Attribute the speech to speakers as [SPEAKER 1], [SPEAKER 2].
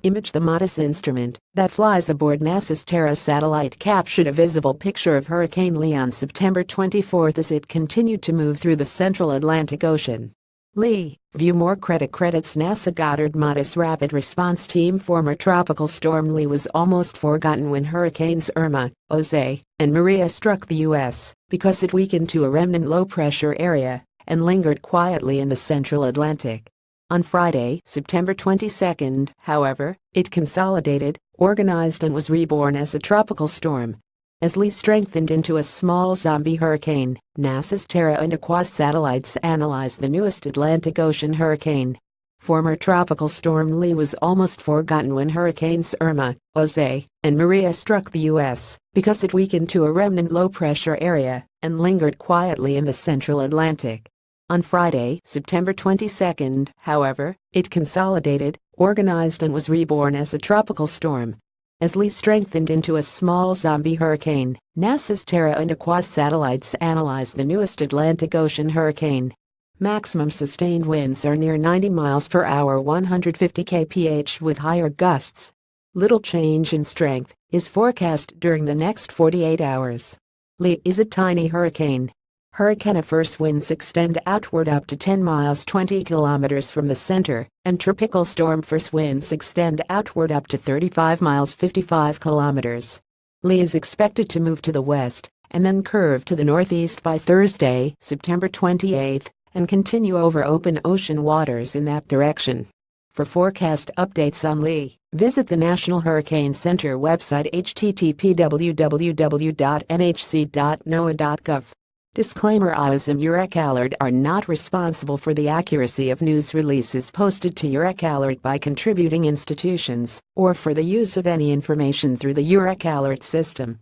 [SPEAKER 1] Image. The MADIS instrument that flies aboard NASA's Terra satellite captured a visible picture of Hurricane Lee on September 24 as it continued to move through the central Atlantic Ocean. Lee, view more credits. NASA Goddard MADIS Rapid Response Team. Former tropical storm Lee was almost forgotten when hurricanes Irma, Jose, and Maria struck the U.S. because it weakened to a remnant low-pressure area and lingered quietly in the central Atlantic. On Friday, September 22, however, it consolidated, organized and was reborn as a tropical storm. As Lee strengthened into a small zombie hurricane, NASA's Terra and Aqua satellites analyzed the newest Atlantic Ocean hurricane. Former tropical storm Lee was almost forgotten when hurricanes Irma, Jose, and Maria struck the U.S. because it weakened to a remnant low-pressure area and lingered quietly in the central Atlantic. On Friday, September 22, however, it consolidated, organized and was reborn as a tropical storm. As Lee strengthened into a small zombie hurricane, NASA's Terra and Aqua satellites analyzed the newest Atlantic Ocean hurricane. Maximum sustained winds are near 90 miles per hour, 150 kph with higher gusts. Little change in strength is forecast during the next 48 hours. Lee is a tiny hurricane. Hurricane-force winds extend outward up to 10 miles 20 kilometers from the center, and tropical storm-force winds extend outward up to 35 miles 55 kilometers. Lee is expected to move to the west and then curve to the northeast by Thursday, September 28, and continue over open ocean waters in that direction. For forecast updates on Lee, visit the National Hurricane Center website http://www.nhc.noaa.gov. Disclaimer: AAS and EurekAlert are not responsible for the accuracy of news releases posted to EurekAlert by contributing institutions or for the use of any information through the EurekAlert system.